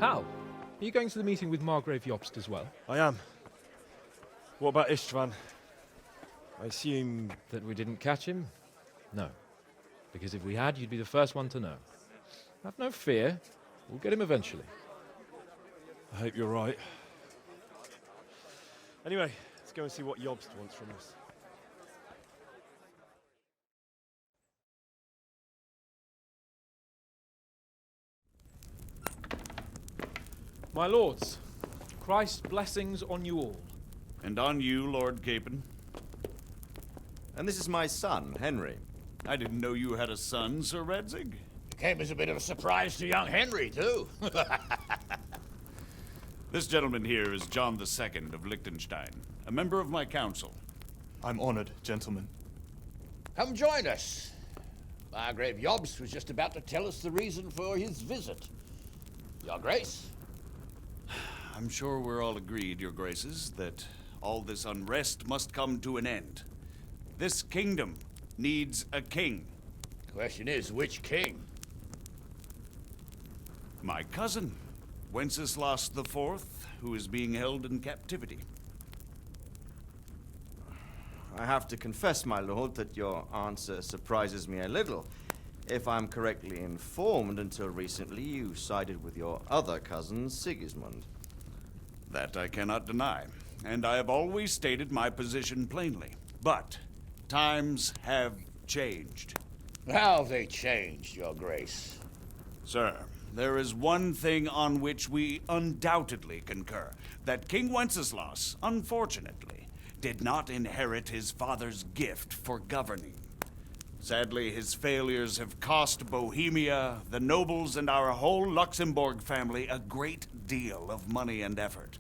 How? Are you going to the meeting with Margrave Jobst as well? I am. What about Istvan? I assume... That we didn't catch him? No. Because if we had, you'd be the first one to know. Have no fear. We'll get him eventually. I hope you're right. Anyway, let's go and see what Jobst wants from us. My lords, Christ's blessings on you all. And on you, Lord Capon. And this is my son, Henry. I didn't know you had a son, Sir Redzig. Came as a bit of a surprise to young Henry, too. This gentleman here is John II of Liechtenstein, a member of my council. I'm honored, gentlemen. Come join us. Margrave Jobst was just about to tell us the reason for his visit. Your Grace? I'm sure we're all agreed, Your Graces, that all this unrest must come to an end. This kingdom needs a king. Question is, which king? My cousin, Wenceslas IV, who is being held in captivity. I have to confess, my lord, that your answer surprises me a little. If I'm correctly informed, until recently you sided with your other cousin, Sigismund. That I cannot deny, and I have always stated my position plainly. But times have changed. How have they changed, Your Grace? Sir, there is one thing on which we undoubtedly concur. That King Wenceslas, unfortunately, did not inherit his father's gift for governing. Sadly, his failures have cost Bohemia, the nobles, and our whole Luxembourg family a great deal of money and effort.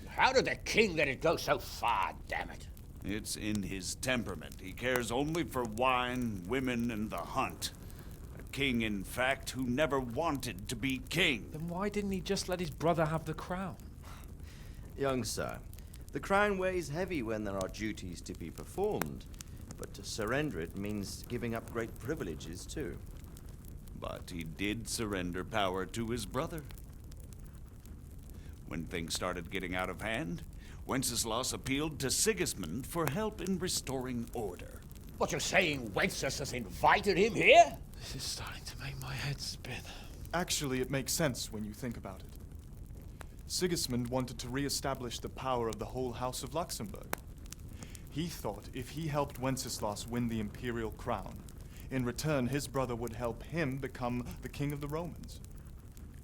How did the king let it go so far, damn it? It's in his temperament. He cares only for wine, women, and the hunt. A king, in fact, who never wanted to be king. Then why didn't he just let his brother have the crown? Young sir, the crown weighs heavy when there are duties to be performed, but to surrender it means giving up great privileges, too. But he did surrender power to his brother. When things started getting out of hand, Wenceslas appealed to Sigismund for help in restoring order. What, you're saying Wenceslas has invited him here? This is starting to make my head spin. Actually, it makes sense when you think about it. Sigismund wanted to re-establish the power of the whole House of Luxembourg. He thought if he helped Wenceslas win the imperial crown, in return his brother would help him become the king of the Romans,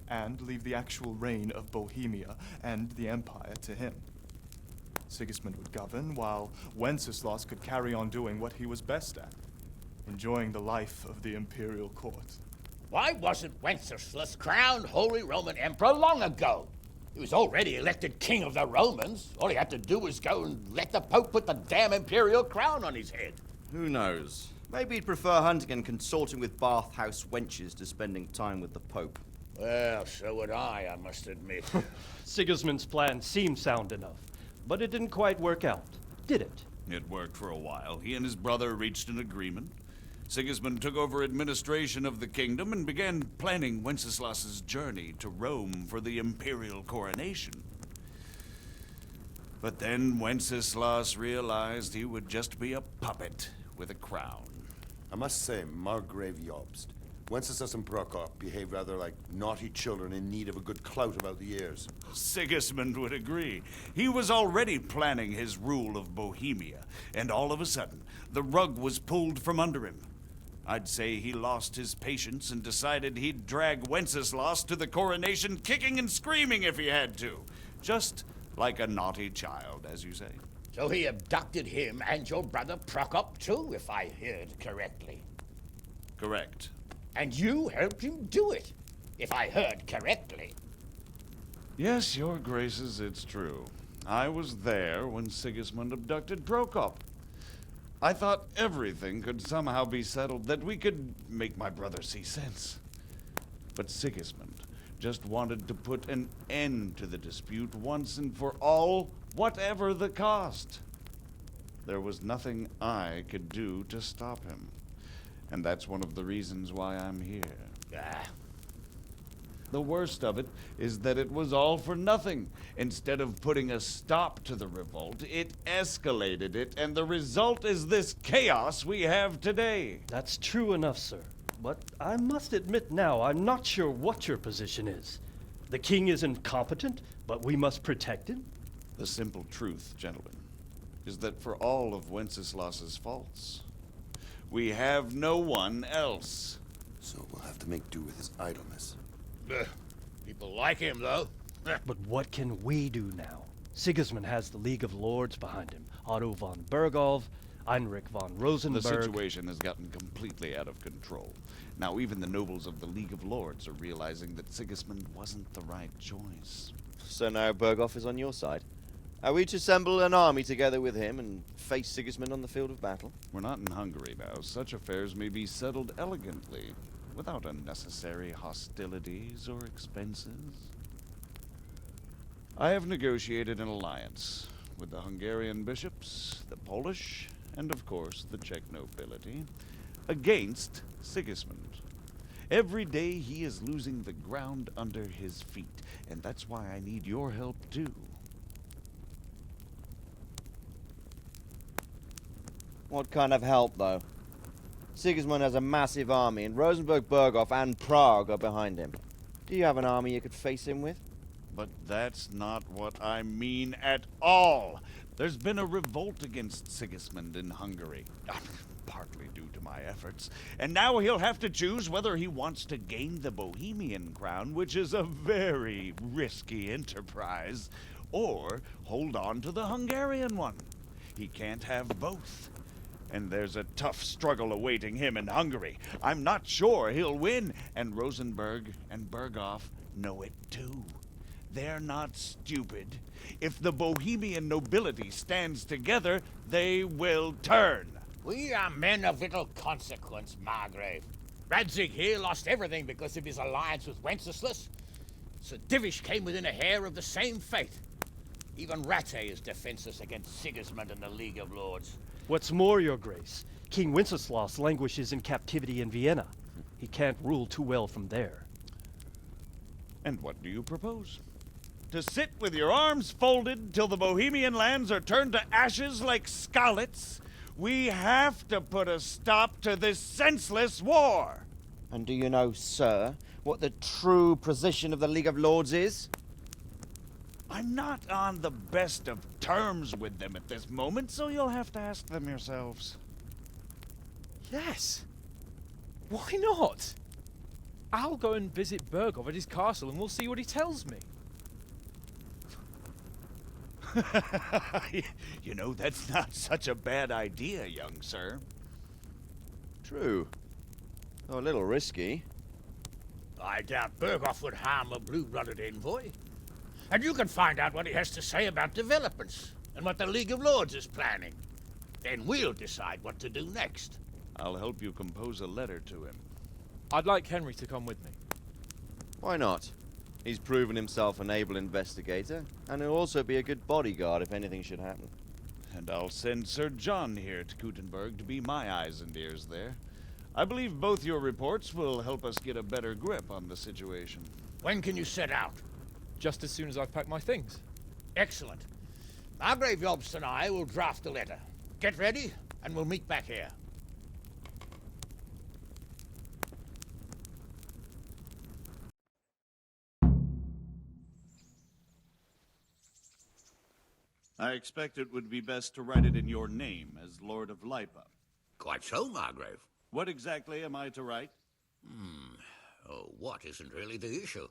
and leave the actual reign of Bohemia and the empire to him. Sigismund would govern, while Wenceslas could carry on doing what he was best at, enjoying the life of the imperial court. Why wasn't Wenceslas crowned Holy Roman Emperor long ago? He was already elected king of the Romans. All he had to do was go and let the Pope put the damn imperial crown on his head. Who knows? Maybe he'd prefer hunting and consorting with bathhouse wenches to spending time with the Pope. Well, so would I must admit. Sigismund's plan seemed sound enough, but it didn't quite work out, did it? It worked for a while. He and his brother reached an agreement. Sigismund took over administration of the kingdom and began planning Wenceslas's journey to Rome for the imperial coronation. But then Wenceslas realized he would just be a puppet with a crown. I must say, Margrave Jobst, Wenceslas and Prokop behave rather like naughty children in need of a good clout about the ears. Sigismund would agree. He was already planning his rule of Bohemia, and all of a sudden, the rug was pulled from under him. I'd say he lost his patience and decided he'd drag Wenceslas to the coronation kicking and screaming if he had to. Just like a naughty child, as you say. So he abducted him and your brother Prokop too, if I heard correctly. Correct. And you helped him do it, if I heard correctly. Yes, your graces, it's true. I was there when Sigismund abducted Prokop. I thought everything could somehow be settled, that we could make my brother see sense. But Sigismund just wanted to put an end to the dispute once and for all, whatever the cost. There was nothing I could do to stop him. And that's one of the reasons why I'm here. The worst of it is that it was all for nothing. Instead of putting a stop to the revolt, it escalated it, and the result is this chaos we have today. That's true enough, sir. But I must admit now, I'm not sure what your position is. The king is incompetent, but we must protect him? The simple truth, gentlemen, is that for all of Wenceslas's faults, we have no one else. So we'll have to make do with his idleness. People like him, though. But what can we do now? Sigismund has the League of Lords behind him. Otto von Berghoff, Heinrich von Rosenberg. The situation has gotten completely out of control. Now even the nobles of the League of Lords are realizing that Sigismund wasn't the right choice. So now Berghoff is on your side. Are we to assemble an army together with him and face Sigismund on the field of battle? We're not in Hungary now. Such affairs may be settled elegantly, without unnecessary hostilities or expenses. I have negotiated an alliance with the Hungarian bishops, the Polish, and of course the Czech nobility, against Sigismund. Every day he is losing the ground under his feet, and that's why I need your help too. What kind of help, though? Sigismund has a massive army, and Rosenberg, Berghoff, and Prague are behind him. Do you have an army you could face him with? But that's not what I mean at all. There's been a revolt against Sigismund in Hungary, partly due to my efforts, and now he'll have to choose whether he wants to gain the Bohemian crown, which is a very risky enterprise, or hold on to the Hungarian one. He can't have both. And there's a tough struggle awaiting him in Hungary. I'm not sure he'll win, and Rosenberg and Berghoff know it too. They're not stupid. If the Bohemian nobility stands together, they will turn. We are men of little consequence, Margrave. Radzig here lost everything because of his alliance with Wenceslas. Sir Divish came within a hair of the same fate. Even Rattay is defenseless against Sigismund and the League of Lords. What's more, your grace, King Wenceslas languishes in captivity in Vienna. He can't rule too well from there. And what do you propose? To sit with your arms folded till the Bohemian lands are turned to ashes like scarlets? We have to put a stop to this senseless war! And do you know, sir, what the true position of the League of Lords is? I'm not on the best of terms with them at this moment, so you'll have to ask them yourselves. Yes. Why not? I'll go and visit Berghoff at his castle and we'll see what he tells me. You know, that's not such a bad idea, young sir. True. Though a little risky. I doubt Berghoff would harm a blue-blooded envoy. And you can find out what he has to say about developments and what the League of Lords is planning. Then we'll decide what to do next. I'll help you compose a letter to him. I'd like Henry to come with me. Why not? He's proven himself an able investigator, and he'll also be a good bodyguard if anything should happen. And I'll send Sir John here to Kuttenberg to be my eyes and ears there. I believe both your reports will help us get a better grip on the situation. When can you set out? Just as soon as I've packed my things. Excellent. Margrave Jobst and I will draft the letter. Get ready, and we'll meet back here. I expect it would be best to write it in your name as Lord of Lipa. Quite so, Margrave. What exactly am I to write? Oh, what isn't really the issue.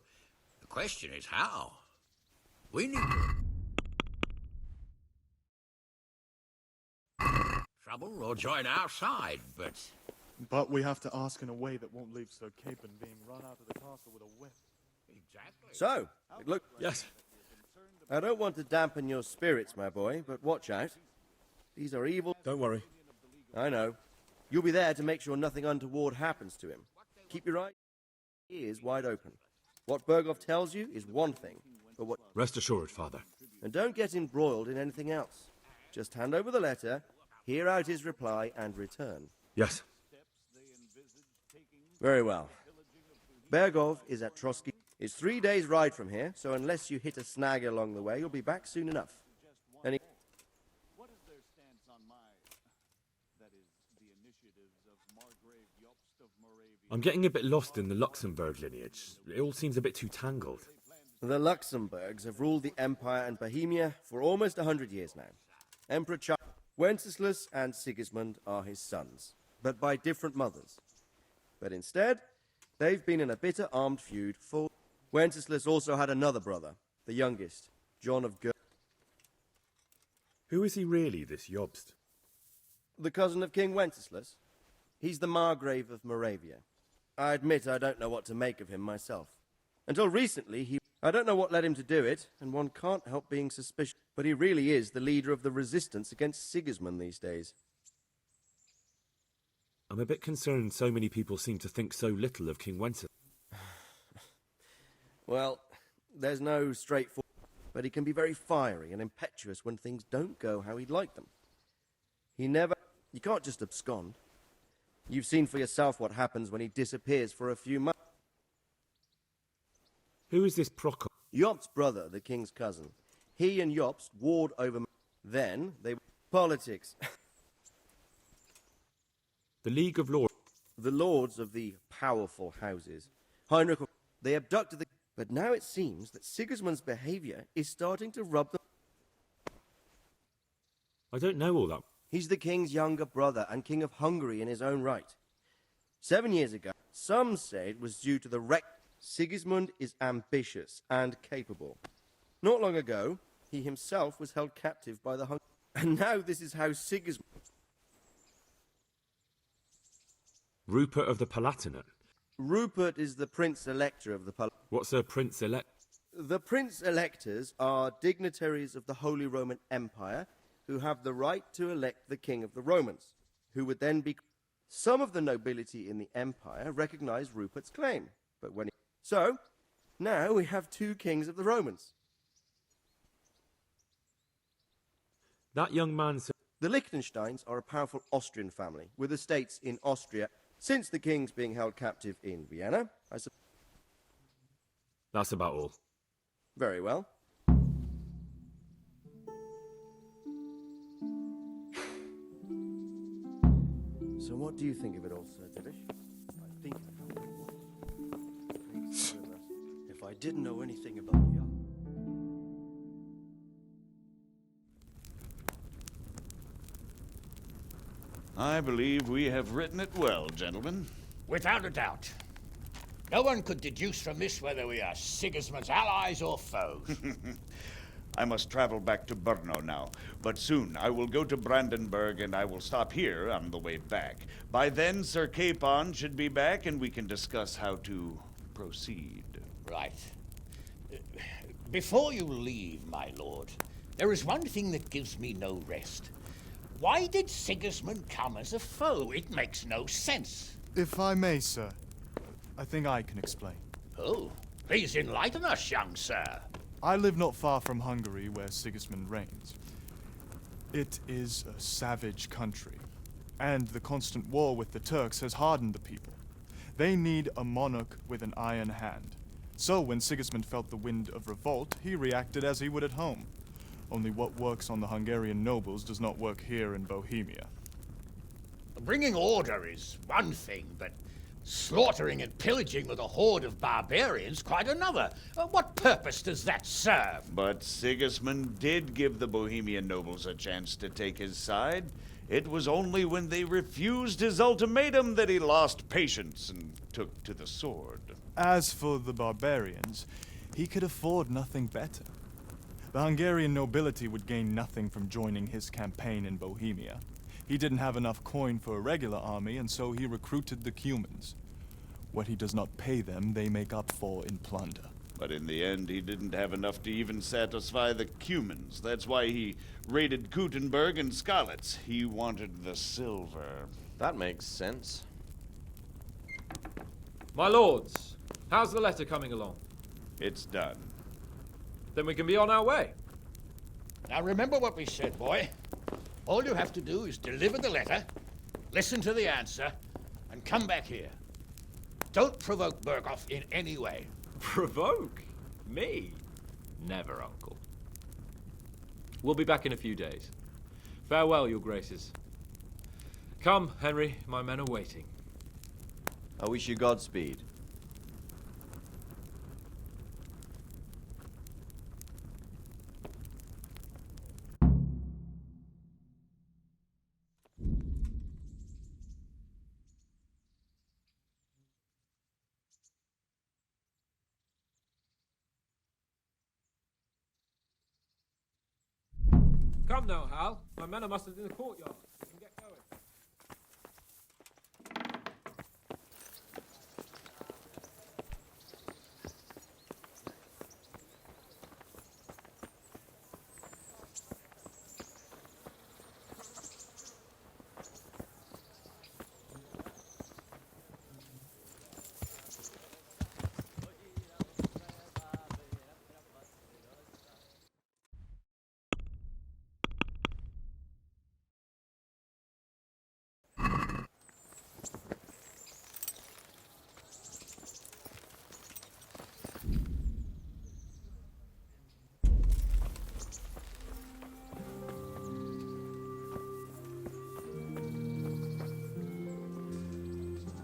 The question is how. We need trouble or join our side, but... But we have to ask in a way that won't leave Sir Capon being run out of the castle with a whip. Exactly. So, look... Yes. I don't want to dampen your spirits, my boy, but watch out. These are evil... Don't worry. I know. You'll be there to make sure nothing untoward happens to him. Keep your ears wide open. What Berghoff tells you is one thing, but what... Rest assured, Father. And don't get embroiled in anything else. Just hand over the letter, hear out his reply, and return. Yes. Very well. Berghoff is at Trotsky. It's 3 days' ride from here, so unless you hit a snag along the way, you'll be back soon enough. Any What is their stance on that is, the initiatives of Margrave Jobst of Moravia? I'm getting a bit lost in the Luxembourg lineage. It all seems a bit too tangled. The Luxembourgs have ruled the Empire and Bohemia for almost 100 years now. Emperor Charles, Wenceslas and Sigismund are his sons, but by different mothers. But instead, they've been in a bitter armed feud for... Wenceslas also had another brother, the youngest, John of Gur... Who is he really, this Jobst? The cousin of King Wenceslas. He's the Margrave of Moravia. I admit I don't know what to make of him myself. Until recently, I don't know what led him to do it, and one can't help being suspicious. But he really is the leader of the resistance against Sigismund these days. I'm a bit concerned so many people seem to think so little of King Wenceslas. Well, there's no straightforward... But he can be very fiery and impetuous when things don't go how he'd like them. He never... You can't just abscond. You've seen for yourself what happens when he disappears for a few months. Who is this Prokop? Jobst's brother, the king's cousin. He and Jobst warred over... Then, they... Politics. The League of Lords. The lords of the powerful houses. Heinrich... They abducted the... But now it seems that Sigismund's behavior is starting to rub them... I don't know all that. He's the king's younger brother and king of Hungary in his own right. 7 years ago, some say it was due to the wreck. Sigismund is ambitious and capable. Not long ago, he himself was held captive by the Hungarians. And now this is how Sigismund... Rupert of the Palatinate. Rupert is the Prince-Elector of the Palatinate. What's a Prince-Elect? The Prince-Electors are dignitaries of the Holy Roman Empire who have the right to elect the King of the Romans, who would then be... Some of the nobility in the Empire recognize Rupert's claim, but when he... So, now we have 2 kings of the Romans. That young man said... The Liechtensteins are a powerful Austrian family, with estates in Austria. Since the king's being held captive in Vienna, I suppose... That's about all. Very well. So what do you think of it all, Sir Divish? I think... If I didn't know anything about the art... I believe we have written it well, gentlemen. Without a doubt. No one could deduce from this whether we are Sigismund's allies or foes. I must travel back to Brno now, but soon I will go to Brandenburg and I will stop here on the way back. By then, Sir Capon should be back and we can discuss how to proceed. Right. Before you leave, my lord, there is one thing that gives me no rest. Why did Sigismund come as a foe? It makes no sense. If I may, sir, I think I can explain. Oh, please enlighten us, young sir. I live not far from Hungary, where Sigismund reigns. It is a savage country, and the constant war with the Turks has hardened the people. They need a monarch with an iron hand. So when Sigismund felt the wind of revolt, he reacted as he would at home. Only what works on the Hungarian nobles does not work here in Bohemia. Bringing order is one thing, but slaughtering and pillaging with a horde of barbarians quite another. What purpose does that serve? But Sigismund did give the Bohemian nobles a chance to take his side. It was only when they refused his ultimatum that he lost patience and took to the sword. As for the barbarians, he could afford nothing better. The Hungarian nobility would gain nothing from joining his campaign in Bohemia. He didn't have enough coin for a regular army, and so he recruited the Cumans. What he does not pay them, they make up for in plunder. But in the end, he didn't have enough to even satisfy the Cumans. That's why he raided Kuttenberg and Skalitz. He wanted the silver. That makes sense. My lords, how's the letter coming along? It's done. Then we can be on our way. Now remember what we said, boy. All you have to do is deliver the letter, listen to the answer, and come back here. Don't provoke Berghoff in any way. Provoke? Me? Never, Uncle. We'll be back in a few days. Farewell, your graces. Come, Henry, my men are waiting. I wish you Godspeed. Come now, Hal. My men are mustered in the courtyard. We can get going.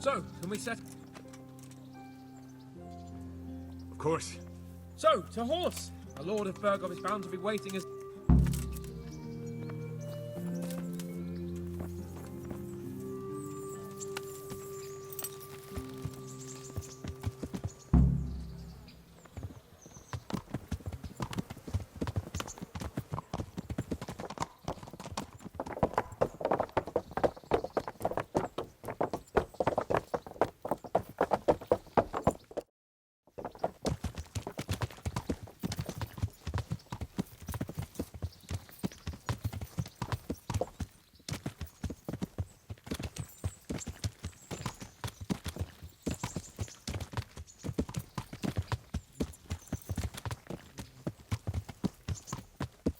So, can we set... Of course. So, to horse! The Lord of Burgov is bound to be waiting as...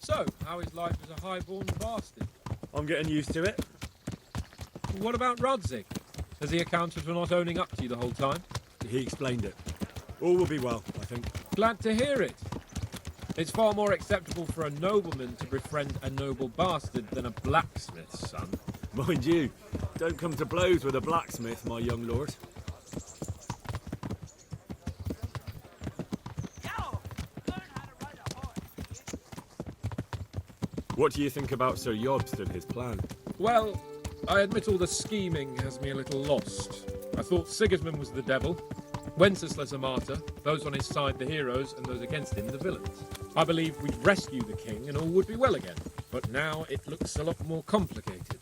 So, how is life as a highborn bastard? I'm getting used to it. What about Rodzig? Has he accounted for not owning up to you the whole time? He explained it. All will be well, I think. Glad to hear it. It's far more acceptable for a nobleman to befriend a noble bastard than a blacksmith's son. Mind you, don't come to blows with a blacksmith, my young lord. What do you think about Sir Jobst and his plan? Well, I admit all the scheming has me a little lost. I thought Sigismund was the devil, Wenceslas a martyr, those on his side the heroes, and those against him the villains. I believed we'd rescue the king and all would be well again. But now it looks a lot more complicated.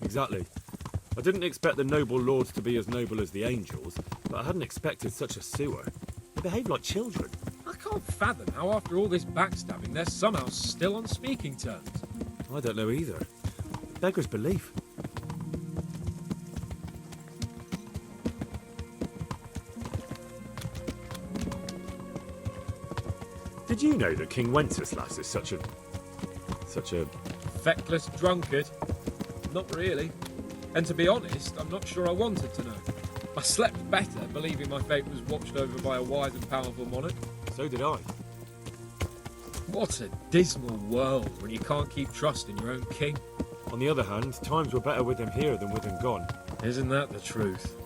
Exactly. I didn't expect the noble lords to be as noble as the angels, but I hadn't expected such a sewer. They behave like children. I can't fathom how after all this backstabbing they're somehow still on speaking terms. I don't know either. Beggar's belief. Did you know that King Wenceslas is such a... Feckless drunkard? Not really. And to be honest, I'm not sure I wanted to know. I slept better believing my fate was watched over by a wise and powerful monarch. So did I. What a dismal world when you can't keep trust in your own king. On the other hand, times were better with him here than with him gone. Isn't that the truth?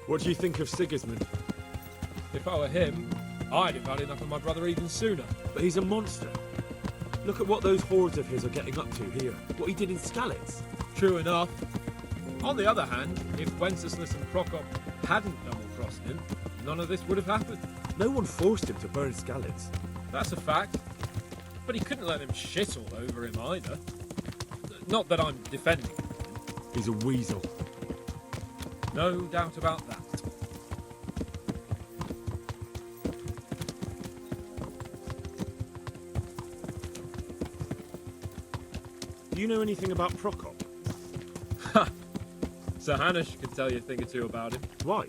What do you think of Sigismund? If I were him, I'd have had enough of my brother even sooner. But he's a monster. Look at what those hordes of his are getting up to here. What he did in Skalitz. True enough. On the other hand, if Wenceslas and Prokop hadn't double-crossed him, none of this would have happened. No one forced him to burn Skalitz. That's a fact. But he couldn't let him shit all over him either. Not that I'm defending him. He's a weasel. No doubt about that. Do you know anything about Prokop? Ha! Sir Hanush could tell you a thing or two about him. Why?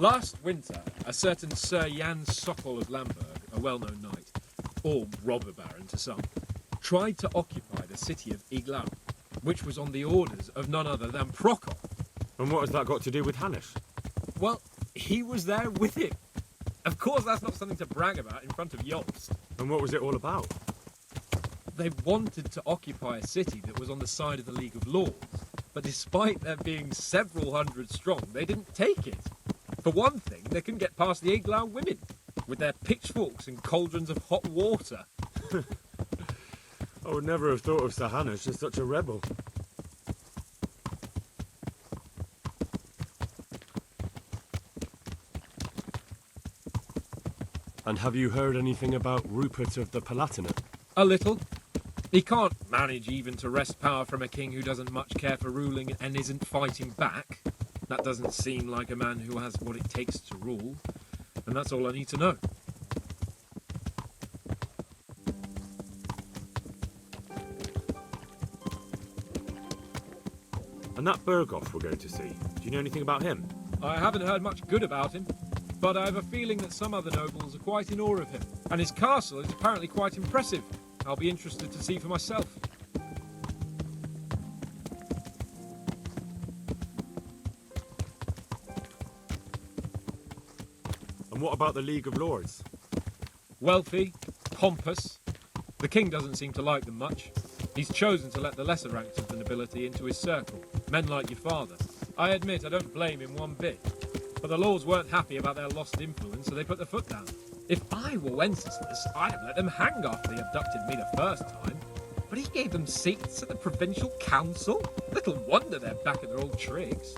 Last winter, a certain Sir Jan Sokol of Lamberg, a well-known knight, or robber baron to some, tried to occupy the city of Iglau, which was on the orders of none other than Prokop. And what has that got to do with Hanish? Well, he was there with him. Of course, that's not something to brag about in front of Jobst. And what was it all about? They wanted to occupy a city that was on the side of the League of Lords, but despite there being several hundred strong, they didn't take it. For one thing, they couldn't get past the Iglau women, with their pitchforks and cauldrons of hot water. I would never have thought of Sir Hanish as such a rebel. And have you heard anything about Rupert of the Palatinate? A little. He can't manage even to wrest power from a king who doesn't much care for ruling and isn't fighting back. That doesn't seem like a man who has what it takes to rule. And that's all I need to know. And that Berghoff we're going to see, do you know anything about him? I haven't heard much good about him, but I have a feeling that some other nobles are quite in awe of him. And his castle is apparently quite impressive. I'll be interested to see for myself. And what about the League of Lords? Wealthy, pompous. The king doesn't seem to like them much. He's chosen to let the lesser ranks of the nobility into his circle, men like your father. I admit I don't blame him one bit, but the lords weren't happy about their lost influence, so they put their foot down. If I were Wenceslas, I'd have let them hang after they abducted me the first time, but he gave them seats at the provincial council. Little wonder they're back at their old tricks.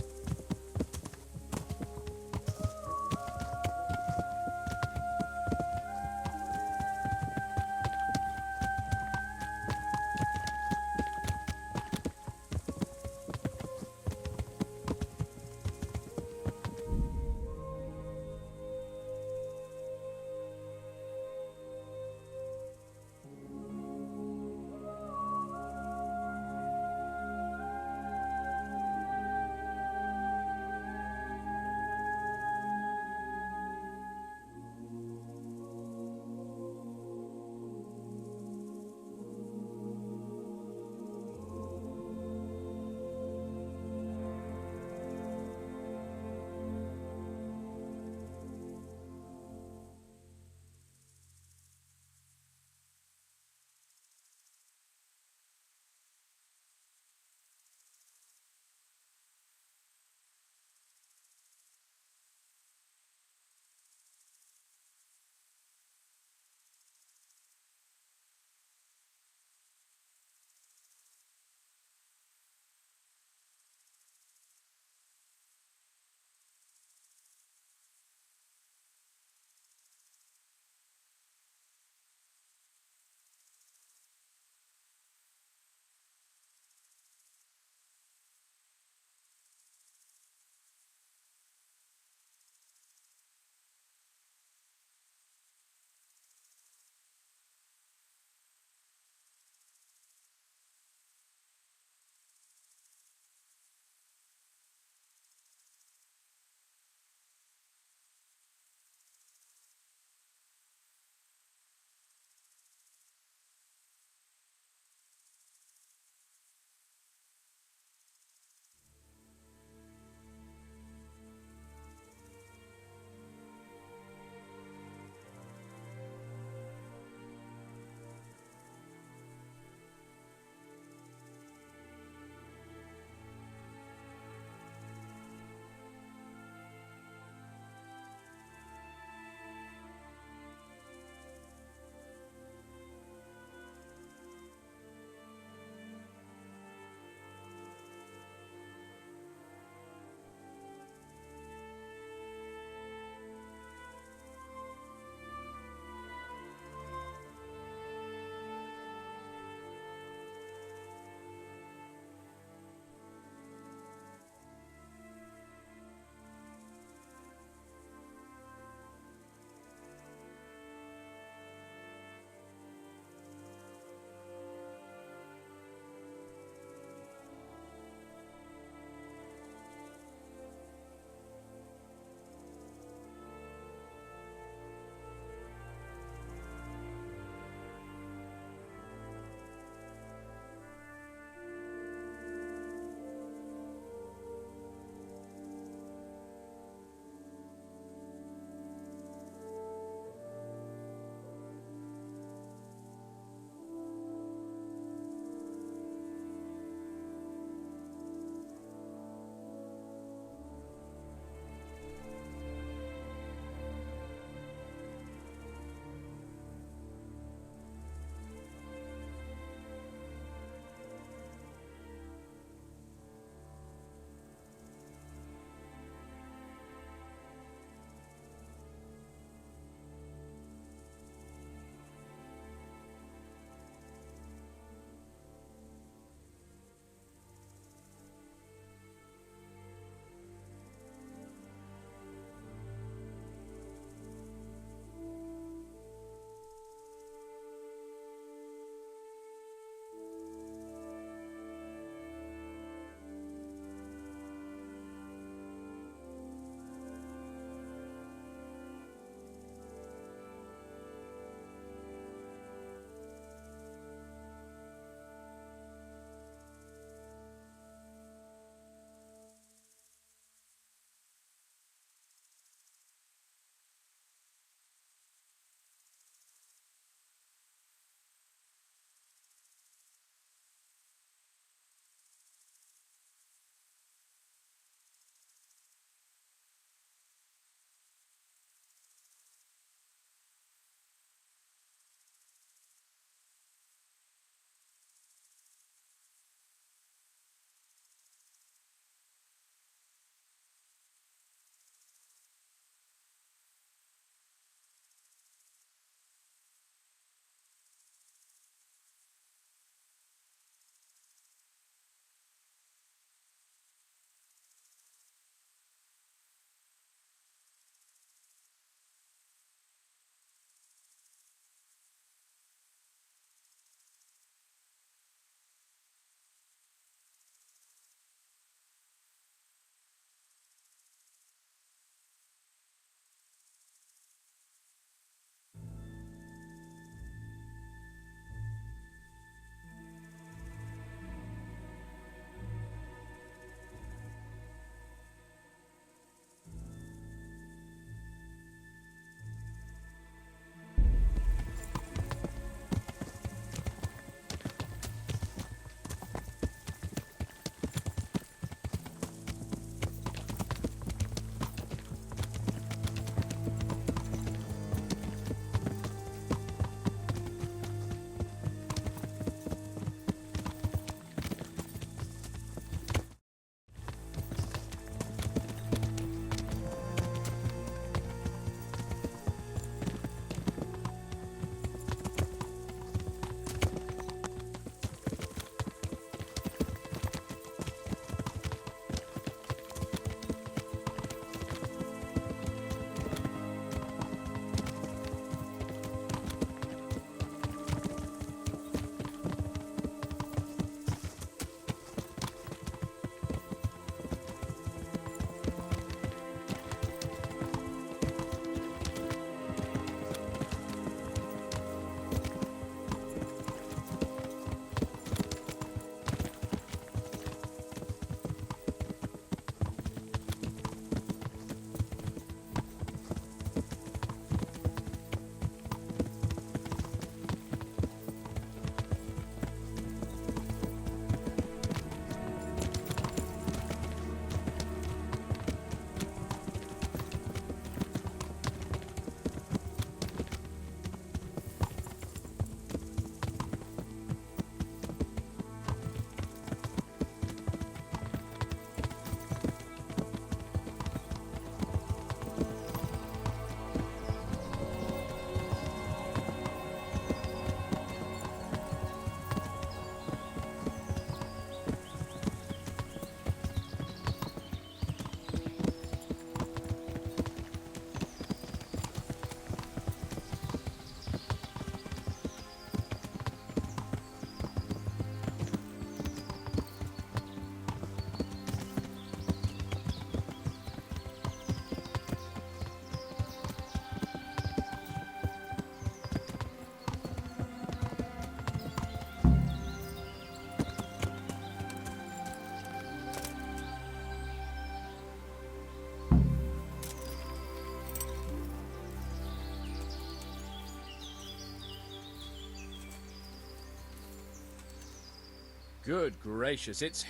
Good gracious, it's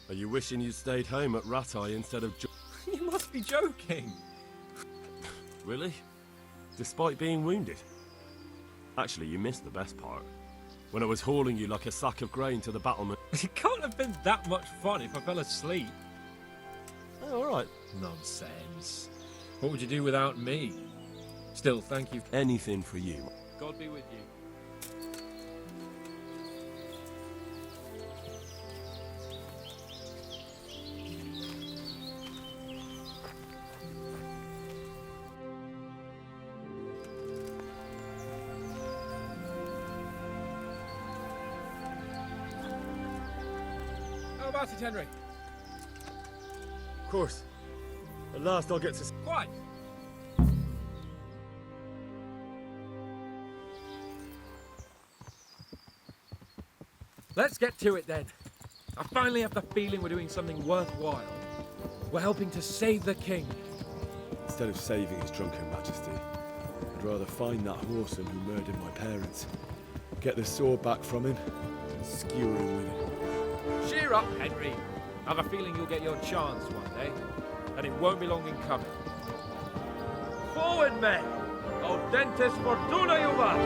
Are you wishing you'd stayed home at Rattay instead of... You must be joking. Really? Despite being wounded? Actually, you missed the best part. When I was hauling you like a sack of grain to the battlement. It can't have been that much fun if I fell asleep. Oh, all right. Nonsense. What would you do without me? Still, thank you. Anything for you. God be with you. How about it, Henry? Of course. At last I'll get to... Quiet! Let's get to it then. I finally have the feeling we're doing something worthwhile. We're helping to save the king. Instead of saving his drunken majesty, I'd rather find that whoreson who murdered my parents, get the sword back from him, and skewer him with it. Cheer up, Henry. I have a feeling you'll get your chance one day, and it won't be long in coming. Forward, men! Audentes fortuna juvat!